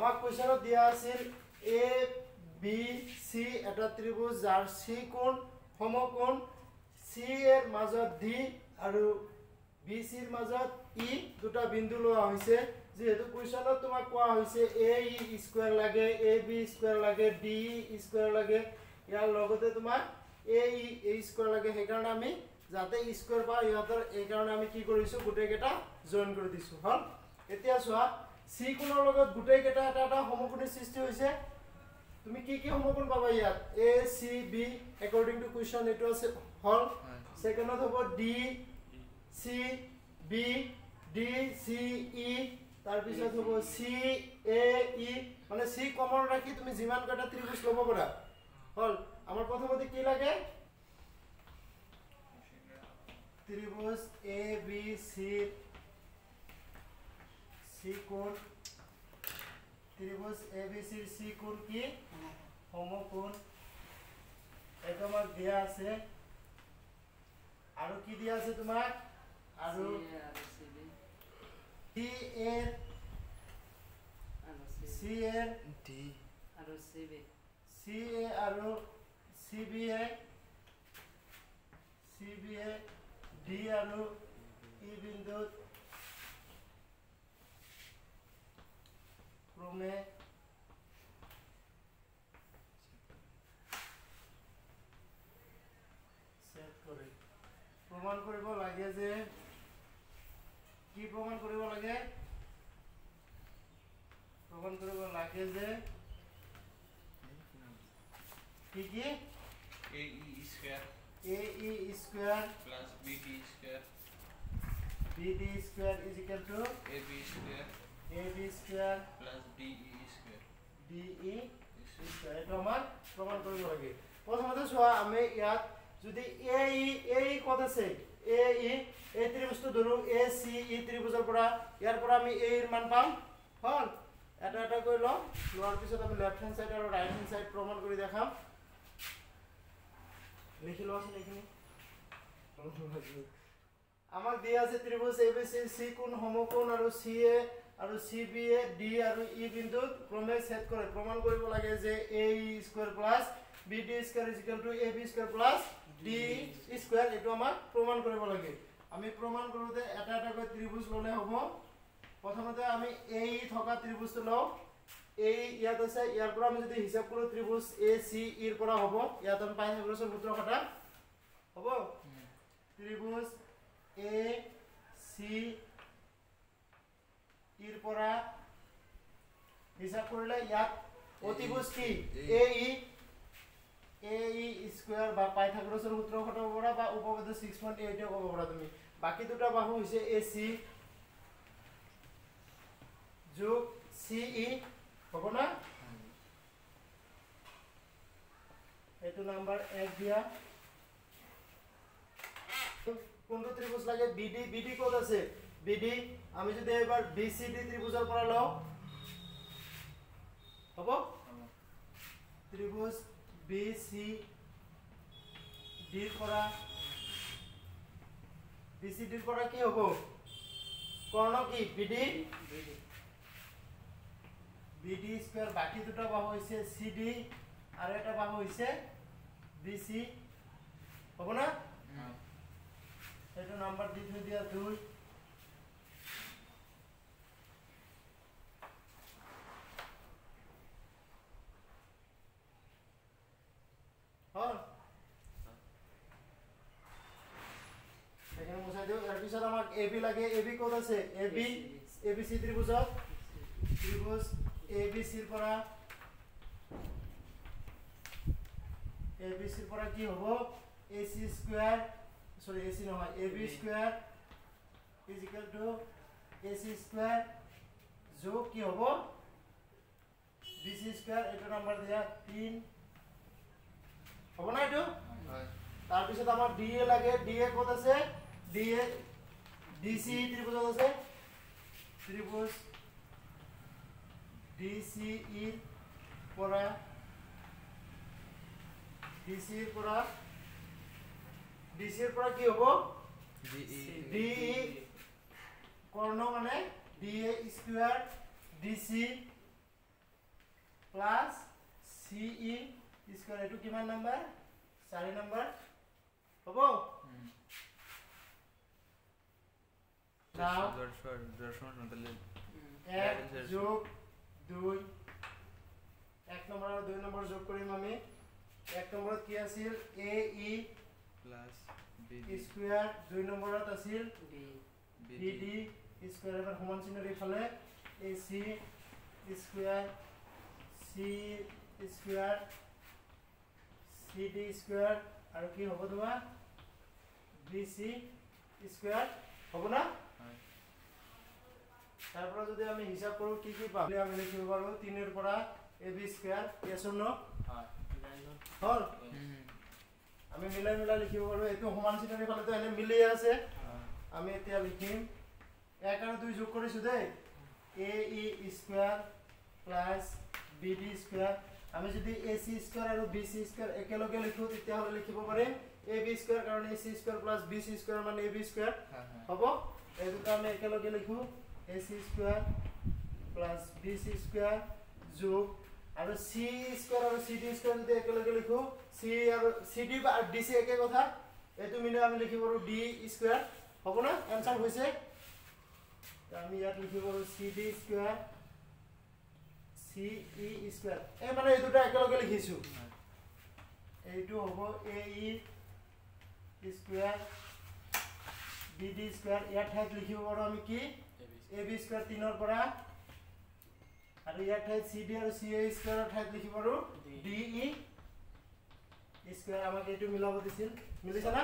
আমাক কোৱেশ্চনত দিয়া আছিল এ বি সি এটা ত্ৰিভুজ যাৰ সি কোণ সমকোণ সি এৰ মাজত ডি আৰু বি সিৰ মাজত ই দুটা বিন্দু লোৱা হৈছে যেহেতু কোৱেশ্চনত তোমাক কোৱা হৈছে এ ই স্কয়াৰ লাগে এ বি স্কয়াৰ লাগে ডি স্কয়াৰ লাগে ইয়াৰ লগতে তোমাক এ ই স্কয়াৰ লাগে সেইকাৰণে আমি যাতে স্কয়াৰ পাওঁ ইয়াৰ এই কাৰণে আমি কি কৰিছো গুটেকেটা জয়েন কৰি দিছো হল এতিয়া চোৱা সি কোণৰ লগত গুটেকেটা এটা সমকোণী সৃষ্টি হৈছে তুমি কি সমকোণ পাবা ইয়াত A C B according to question এটো আছে হল সেকেন্ডত হ'ব D C B D C E তাৰ পিছত হ'ব সি এ ই মানে সি কমন ৰাখি তুমি যিমান কটা ত্ৰিভুজ লব পাৰা হল আমাৰ প্ৰথমতে কি লাগে ত্রিভুজ এ বি সি সি কোণ ত্রিভুজ এ বি সি সি কোণ কি সমকোণ এটা আমাক দিয়া আছে আৰু কি দিয়া আছে তোমাক আৰু সি এৰ ডি আৰু সি বি সি এ আৰু সি বি এ ডি আৰু ই বিন্দুত ক্ৰমে সেট কৰে প্ৰমাণ কৰিব লাগে যে কি প্ৰমাণ কৰিব লাগে যে কি কি A E square plus B D square is equal to A B square plus D E square এটা আমাৰ প্ৰমাণ কৰিব লাগে প্ৰথমতে চোৱা আমি ইয়াত যদি এ ই কত আছে এ ই এই ত্ৰিভুজটো ধৰো এ সি ই ত্ৰিভুজৰ পৰা ইয়াৰ পৰা আমি এ এৰ মান পাম হল এটা কৰি লও লোৱাৰ পিছত আমি লেফট হ্যান্ড সাইড আৰু ৰাইট হ্যান্ড সাইড প্ৰমাণ কৰি দেখাম লিখি লোৱা আছে নেকি আমাক দিয়া আছে ত্ৰিভুজ এবিসি সি কোণ সমকোণ আৰু সি এ আৰু সি বি এ ডি আৰু ই বিন্দুত ক্ৰমে ছেদ কৰে প্ৰমাণ কৰিব লাগে যে A E square plus B D square is equal to A B square plus D square এটো আমাক প্ৰমাণ কৰিব লাগে আমি প্ৰমাণ কৰোতে এটা কৰি ত্ৰিভুজ ললে হ'ব প্ৰথমতে আমি এ ই থকা ত্ৰিভুজটো লও এ ইয়াত আছে ইয়াৰ পৰা আমি যদি হিসাব কৰো ত্ৰিভুজ এ সি ইৰ পৰা হ'ব ইয়াত আমি পাইথাগোৰাছৰ সূত্ৰ খটা হ'ব ত্ৰিভুজ এ সি ইৰ পৰা হিসাব কৰিলে ইয়াত অতিভুজ কি এ ই স্কয়াৰ বা পাইথাগোৰাছৰ সূত্ৰ খটাব পৰা বা উপপাদ্য 6.8 ক'ব পৰা তুমি বাকি দুটা বাহু হৈছে এ সি যোগ সি ই হ'ব না এটো নাম্বার 1 দিয়া কোনটো ত্রিভুজ লাগে বিডি কত আছে বিডি আমি যদি এবাৰ বিসিডি ত্ৰিভুজৰ পৰা লও হ'ব ত্ৰিভুজ বিসি ডিৰ পৰা বিসিডিৰ পৰা কি হ'ব কৰ্ণ কি বিডি বিডি স্কয়ার বাকি দুটো বাহু হইছে সিডি আর এটা বাহু হইছে বিসি হবে না এটা নাম্বার দিয়ে দিয়া 2 হল এখানে মুছাই দিও এর পিছত আমাক এবি লাগে এবি কত আছে এবিসি ত্রিভুজ এবিসির পৰা কি হ'ব এসি স্কয়ার সরি এসি নহয় AB square is equal to AC square যোগ কি হ'ব বিসি স্কয়ার এটা নাম্বার দিয়া 3 হ'ব না এটো হয় তাৰ পিছত আমাৰ ডিএ লাগে ডিএ কত আছে ডিএ ডিসি ত্ৰিভুজ আছে ত্ৰিভুজ ডিসি ইৰ পৰা কি হ'ব ডি কৰ্ণ মানে DA square DC plus CE square এটু কিমান নাম্বার 4 নাম্বার হবো নাও 1 যোগ 2 1 নম্বর আর 2 নম্বর যোগ করিম আমি 1 নম্বরত কি আছিল AE প্লাস BD স্কয়ার 2 নম্বরত আছিল BD স্কয়ার এবার সমান চিহ্ন রেখালে AC square C square CD square আর কি হবে তোমার BC স্কয়ার হবে না তারপর যদি আমি হিসাব করব কি কি পাবো আমি লিখব পারবো 3 এর পড়া AB square yes or no হল আমি মিলাই লিখিব পারবো এটো সমান চিহ্ন রেখালে তো এনে মিলি আছে আমি এতিয়া লিখিম 1 আর 2 যোগ কৰিছো দেই AE square plus BD square আমি যদি AC square R BC square একেলগে লিখো তেতিয়া হলে লিখিব পাৰিম AB স্কয়ার কারণ AC square plus BC square মানে AB স্কয়ার হ'ব এই দুটা আমি একেলগে লিখো AC square plus BC square যোগ আৰু C স্কয়াৰ আৰু CD স্কয়াৰ যদি একেলগে লিখো C আৰু CD আৰু DC একে কথা এটো মিলে আমি লিখিব পাৰো D স্কয়াৰ হ'ব না आंसर হৈছে আমি ইয়াত লিখিব পাৰো CD স্কয়ার CE স্কয়ার এই মানে এই দুটা একেলগে লিখিছো এইটো হ'ব AE স্কয়ার BD স্কয়ার ইয়াত ঠাইত লিখিব পাৰো আমি কি AB স্কয়াৰ 3 ৰ পৰা আৰু ইয়াত ঠাইত CD আৰু CA স্কয়াৰ ঠাইত লিখিব পাৰো DE স্কয়াৰ আমাক এইটো মিলাব দিছিল মিলিছে না